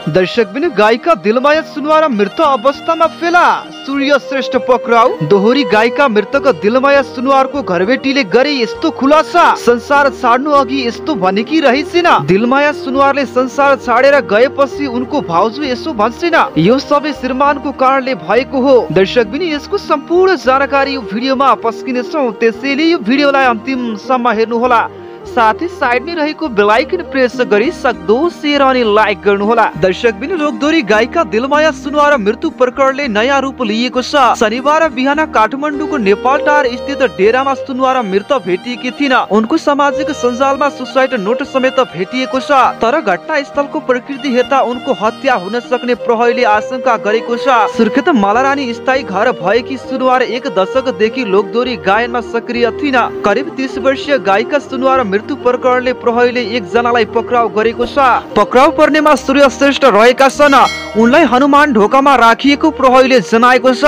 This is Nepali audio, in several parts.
दर्शकबिन गायिका दिलमाया सुनवार मृत अवस्थामा फेला, सूर्य श्रेष्ठ पक्राउ। दोहोरी गायिका मृतक दिलमाया सुनवारको घरबेटीले गरे यस्तो खुलासा, संसार छाड्नु अघि यस्तो भनेकी रहेछिन। दिलमाया सुनवारले संसार छाडेर गएपछि उनको भाउजू यसो भन्छिन, यो सबै श्रीमानको कारणले भएको हो। दर्शकबिन यसको सम्पूर्ण जानकारी यो भिडियोमा पस्किनेछौँ, त्यसैले यो भिडियोलाई अन्तिमसम्म हेर्नुहोला। साथै साइडमै रहेको बेल आइकन प्रेस गरी सक्दो शेयर अनि लाइक गर्नुहोला। दर्शकबिन लोकदोरी गायिका दिलमाया सुनवार मृत्यु प्रकरणले नयाँ रूप लिएको छ। शनिबार बिहान काठमाडौँको नेपाल टार स्थित डेरामा सुनवार मृत भेटिएकी थिइन्। उनको सामाजिक सञ्जालमा सुसाइड नोट समेत भेटिएको छ। तर घटनास्थलको प्रकृति हेर्दा उनको हत्या हुन सक्ने प्रहरीले आशंका गरेको छ। सुर्खेत मालारानी स्थायी घर भएकी सुनवार एक दशकदेखि लोकदोरी गायनमा सक्रिय थिइन्। करिब 30 वर्षीय गायिका सुनवार मृत्यु प्रकरणले प्रहरीले एकजनालाई पक्राउ गरेको छ। पक्राउ पर्नेमा सूर्य श्रेष्ठ रहेका छन्। उनलाई हनुमान ढोकामा राखिएको प्रहरीले जनाएको छ।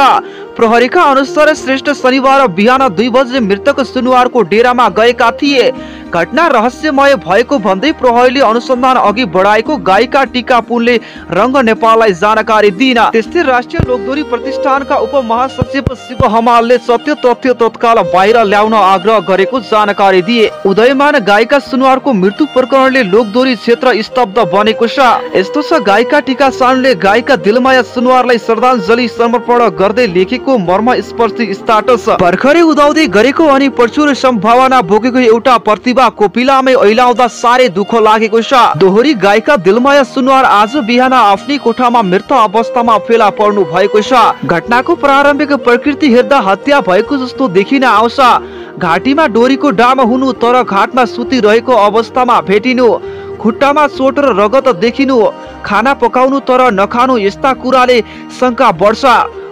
प्रहरीका अनुसार श्रेष्ठ शनिबार बिहान 2 बजे मृतक सुनवारको डेरामा गएका थिए। घटना रहस्यमय भएको भन्दै प्रहरीले अनुसन्धान अघि बढाएको गायिका टीका पुनले रङ्ग नेपाललाई जानकारी दिइन्। त्यस्तै राष्ट्रिय लोकदोरी प्रतिष्ठानका उपमहासचिव शिव हमालले सत्य तथ्य तत्काल बाहिर ल्याउन आग्रह गरेको जानकारी दिए। उदयमान गायिका सुनवारको मृत्यु प्रकरणले लोकदोरी क्षेत्र स्तब्ध बनेको छ। यस्तो छ गायिका टीका सानुले गायिका दिलमाया सुनवारलाई श्रद्धाञ्जली समर्पण गर्दै लेखेको मर्मस्पर्शी स्टाटस। भर्खरै उदाउँदै गरेको अनि प्रचुर सम्भावना बोकेको एउटा प्रतिभा कोपिलामै ऐलाउँदा साह्रै दुःख लागेको छ। दोहोरी गायिका दिलमाया सुनवार आज बिहान आफ्नै कोठामा मृत अवस्थामा फेला पर्नु भएको छ। घटनाको प्रारम्भिक प्रकृति हेर्दा हत्या भएको जस्तो देखिन आउँछ। घाँटीमा डोरीको डाम हुनु, तर घाटमा सुतिरहेको अवस्थामा भेटिनु, खुट्टामा चोट र रगत देखिनु, खाना पकाउनु तर नखानु, यस्ता कुराले शंका बढ्छ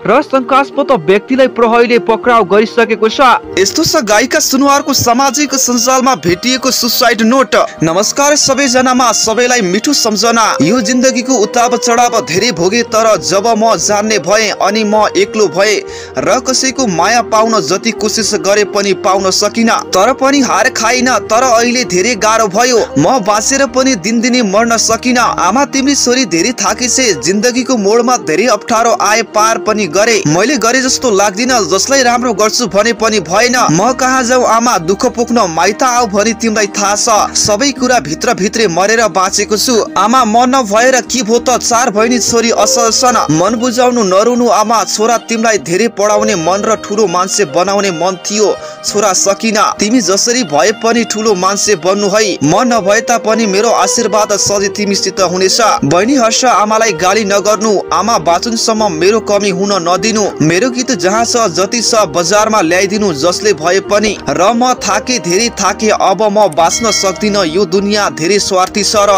र शंकास्पद व्यक्तिलाई प्रहरीले पक्राउ गरिसकेको छ। यस्तो छ गायिका सुनवारको सामाजिक सञ्जालमा भेटिएको सुसाइड नोट। नमस्कार सबैजनामा, सबैलाई मिठो सम्झना। यो जिन्दगीको उतार चढाव धेरै भोगे, तर जब म जान्ने भए अनि म एक्लो भए र कसैको माया पाउन जति कोसिस गरे पनि पाउन सकिन, तर पनि हार खाइन। तर अहिले धेरै गाह्रो भयो, म बाँचेर पनि दिनदिनै मर्न सकिन। आमा तिमी छोरी धेरै थाकेछे, जिन्दगीको मोडमा धेरै अप्ठ्यारो आए पार पनि गरे, मैले गरे जस्तो लाग्दिन। जसलाई राम्रो गर्छु भने पनि भएन। म कहाँ जाऊ आमा, दुःख पोख्न माइत आऊ भनी तिमीलाई थाहा छ। सबै कुरा भित्र भित्रै मरेर बाँचेको छु। आमा म नभएर के भो त, 4 बहिनी छोरी असल छन्। मन बुझाउनु नरुनु आमा, छोरा तिमीलाई धेरै पढाउने मन र ठुलो मान्छे बनाउने मन थियो, छोरा सकिन। तिमी जसरी भए पनि ठुलो मान्छे बन्नु है, म नभए तापनि मेरो आशीर्वाद सधैँ तिमीसित हुनेछ। बहिनी हर्ष, आमालाई गाली नगर्नु। आमा बाँचुन्सम्म मेरो कमी हुन नदिनु। मेरो गीत जहाँ छ जति छ बजारमा ल्याइदिनु जसले भए पनि। र म थाके, धेरै थाके, अब म बाँच्न सक्दिन। यो दुनियाँ धेरै स्वार्थी छ र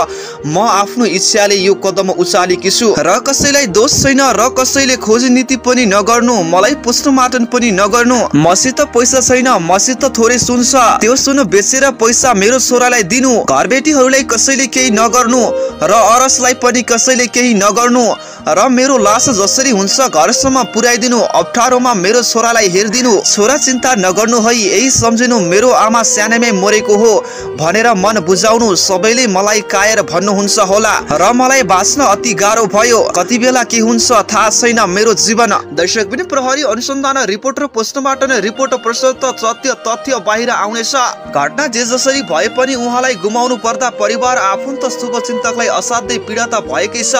म आफ्नो इच्छाले यो कदम उचालेकी छु। र कसैलाई दोष छैन र कसैले खोजी नीति पनि नगर्नु, मलाई पोस्टमार्टम पनि नगर्नु। मसित पैसा छैन, मसित थोरै सुन छ, त्यो सुन बेचेर पैसा मेरो छोरालाई दिनु। घरबेटीहरूलाई कसैले केही नगर्नु र अरसलाई पनि कसैले केही नगर्नु। र मेरो लास जसरी हुन्छ घरसम्म पुर्याइदिनु। अप्ठ्यारोमा मेरो छोरालाई हेरिदिनु। छोरा चिन्ता नगर्नु है, यही सम्झिनु मेरो आमा सानैमै मरेको हो भनेर मन बुझाउनु। सबैले मलाई कायर भन्नुहुन्छ होला र मलाई बाँच्न अति गाह्रो भयो। कति बेला के हुन्छ थाहा छैन मेरो जीवन। दर्शक पनि प्रहरी अनुसन्धान रिपोर्ट र पोस्टमार्टम रिपोर्ट प्रसुत सत्य तथ्य बाहिर आउनेछ। घटना जे जसरी भए पनि उहाँलाई गुमाउनु पर्दा परिवार, आफन्त, शुभचिन्तकलाई असाध्यै पीडा त भएकै छ।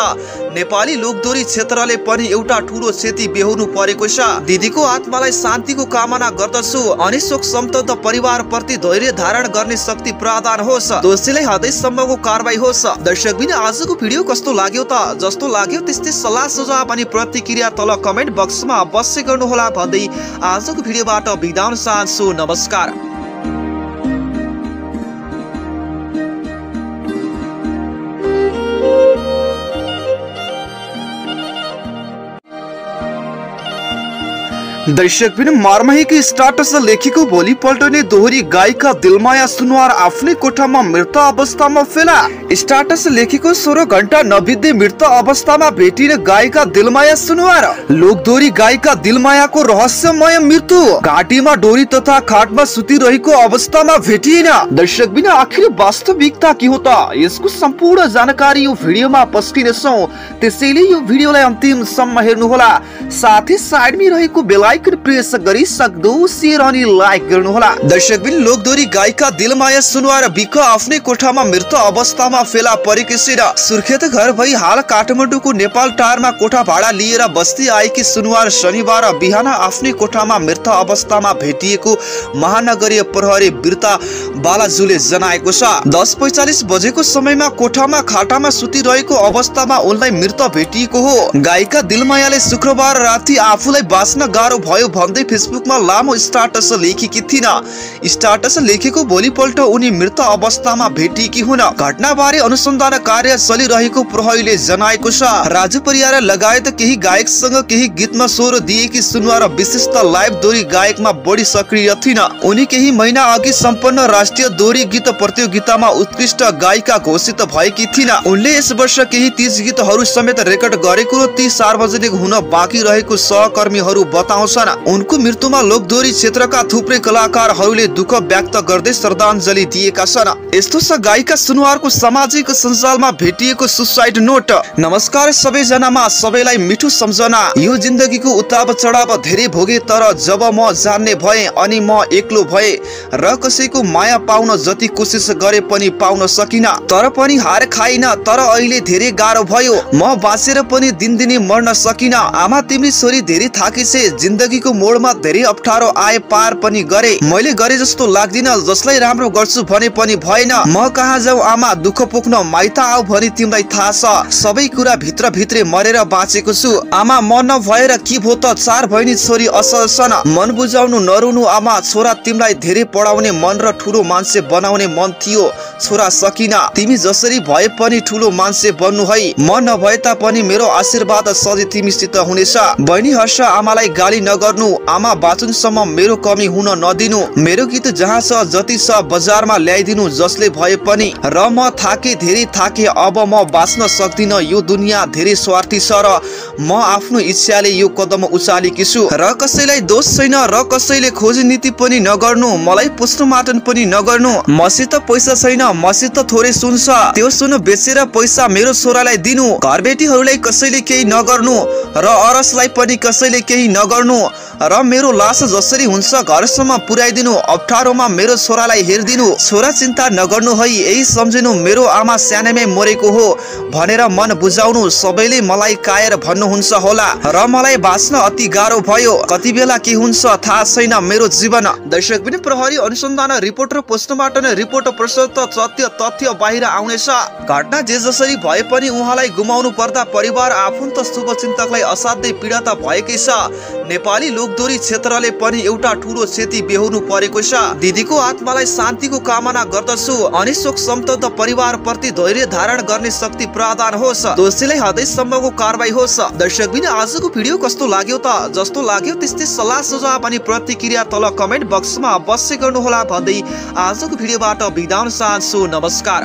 नेपाली लोकदोरी क्षेत्रले पनि एउटा ठूलो क्षति बेहोर्नु परेको छ। दिदीको आत्मालाई शान्तिको कामना गर्दछु अनि शोक सम्तप्त परिवार प्रति धैर्य धारण गर्ने शक्ति प्रदान होस्। दोषीलाई हदैसम्मको कारबाही होस्। दर्शक बिन आजको भिडियो कस्तो लाग्यो त? जस्तो लाग्यो त्यस्तै सल्लाह सुझाव अनि प्रतिक्रिया तल कमेन्ट बक्समा अवश्य गर्नुहोला भन्दै आजको भिडियोबाट बिदा हुन चाहन्छु। नमस्कार। दर्शक बिन मारमाहीको स्टाटस लेखेको भोलिपल्ट नै दोहोरी गायिका दिलमाया सुनवार आफ्नै कोठामा मृत अवस्थामा फेला। स्टाटस लेखेको 16 घण्टा नबित्दै मृत अवस्थामा भेटिने गायिका दिलमाया सुनवार। लोकदोहोरी गायिका दिलमायाको रहस्यमय मृत्यु घाँटीमा डोरी तथा खाटमा सुतिरहेको अवस्थामा भेटिएन। दर्शक बिन आखिर वास्तविकता के हो त? यसको सम्पूर्ण जानकारी यो भिडियोमा पस्किनेछौँ, त्यसैले यो भिडियोलाई अन्तिमसम्म हेर्नुहोला। साथै साइडमा रहेको बेल आइकन प्रेस गरी सक्दो शेयर अनि लाइक गर्नुहोला। दर्शक बिन लोकदोहोरी गायिका दिलमाया सुनवार बिक आफ्नै कोठामा मृत अवस्थामा फेला परेकी छिन्। सुर्खेत घर भई हाल काठमाडौँको नेपाल टारमा कोठा भाडा लिएर बस्दै आएकी सुनवार शनिबार बिहान आफ्नै कोठामा मृत अवस्थामा भेटिएको महानगरीय प्रहरी बिर्ता बालाजुले जनाएको छ। 10:45 बजेको समयमा कोठामा खाटामा सुतिरहेको अवस्थामा उनलाई मृत भेटिएको हो। गायिका दिलमायाले शुक्रबार राति आफूलाई बाँच्न गाह्रो भयो भन्दै फेसबुकमा लामो स्टाटस लेखेकी थिइन्। स्टाटस लेखेको भोलिपल्ट उनी मृत अवस्थामा भेटिएकी हुन्। घटनाबारे अनुसन्धान कार्य चलिरहेको प्रहरीले जनाएको छ। राजु परियार लगायत केही गायकसँग केही गीतमा स्वर दिएकी सुनवार विशिष्ट लाइभ दोहोरी गायकमा बढी सक्रिय थिइन्। उनी केही महिना अघि सम्पन्न राष्ट्रिय दोहोरी गीत प्रतियोगितामा उत्कृष्ट गायिका घोषित भएकी थिइन्। उनले यस वर्ष केही 30 गीतहरू समेत रेकर्ड गरेको र ती सार्वजनिक हुन बाँकी रहेको सहकर्मीहरू बताउँछन्। उनको मृत्युमा लोकदोहोरी क्षेत्रका थुप्रै कलाकारहरूले दुःख व्यक्त गर्दै श्रद्धाञ्जली दिएका छन्। यस्तो छ गायिका सुनवारको सामाजिक सञ्जालमा भेटिएको सुसाइड नोट। नमस्कार सबैजनामा, सबैलाई मिठो सम्झना। यो जिन्दगीको उतार चढाव धेरै भोगे, तर जब म जान्ने भए अनि म एक्लो भए र कसैको माया पाउन जति कोसिस गरे पनि पाउन सकिन, तर पनि हार खाइन। तर अहिले धेरै गाह्रो भयो, म बाँचेर पनि दिनदिनै मर्न सकिन। आमा तिमी छोरी धेरै थाकेछे, जिन्दगीको मोडमा धेरै अप्ठ्यारो आए पार पनि गरे। मैले गरे जस्तो लाग्दिन, जसलाई राम्रो गर्छु भने पनि भएन। म कहाँ जाऊ आमा, दुःख पोख्न माइत आऊ भनी तिमीलाई थाहा छ। सबै कुरा भित्र भित्रै मरेर बाँचेको छु। आमा म नभएर के भो त? 4 बहिनी छोरी असल छन्। मन बुझाउनु नरुनु आमा, छोरा तिमीलाई धेरै पढाउने मन र ठुलो मान्छे बनाउने मन थियो, छोरा सकिन। तिमी जसरी भए पनि ठुलो मान्छे बन्नु है। म नभए तापनि मेरो आशीर्वाद सधैँ तिमीसित हुनेछ। बहिनी हर्ष, आमालाई गाली नगर्नु। आमा बाँचुन्सम्म मेरो कमी हुन नदिनु। मेरो गीत जहाँ छ जति छ बजारमा ल्याइदिनु जसले भए पनि। र म थाके, धेरै थाके, अब म बाँच्न सक्दिन। यो दुनियाँ धेरै स्वार्थी छ र म आफ्नो इच्छाले यो कदम उचालेकी छु। र कसैलाई दोष छैन र कसैले खोजी नीति पनि नगर्नु, मलाई पोस्टमार्टम पनि नगर्नु। मसित पैसा छैन, मसित थोरै सुन छ, त्यो सुन बेचेर पैसा मेरो छोरालाई दिनु। घरबेटीहरूलाई कसैले केही नगर्नु र अरसलाई पनि कसैले केही नगर्नु र मेरो लास जसरी हुन्छ घरसम्म पुर्याइदिनु। अप्ठ्यारोमा मेरो छोरालाई हेरिदिनु। छोरा चिन्ता नगर्नु है, यही सम्झिनु मेरो आमा सानैमै मरेको हो भनेर मन बुझाउनु। सबैले मलाई कायर भन्नुहुन्छ होला र मलाई बाँच्न अति गाह्रो भयो। कति बेला के हुन्छ थाहा छैन मेरो जीवन। दर्शक पनि प्रहरी अनुसन्धान रिपोर्ट र पोस्टमार्टम रिपोर्ट प्रसुत तथ्य बाहिर आउनेछ। घटना जे जसरी भए पनि उहाँलाई गुमाउनु पर्दा परिवार, आफन्त, शुभचिन्तकलाई असाध्यै पीडा त भएकै छ। नेपाली लोकदोहोरी क्षेत्रले पनि एउटा ठूलो क्षति बेहोर्नु परेको छ। दिदीको आत्मालाई शान्तिको कामना गर्दछु अनि शोक सम्तप्त परिवार प्रति धैर्य धारण गर्ने शक्ति प्रदान होस्। दोषीलाई हदैसम्मको कारबाही होस्। दर्शक बिन आजको भिडियो कस्तो लाग्यो त? जस्तो लाग्यो त्यस्तै सल्लाह सुझाव अनि प्रतिक्रिया तल कमेन्ट बक्समा अवश्य गर्नुहोला भन्दै आजको भिडियोबाट बिदा हुन चाहन्छु। नमस्कार।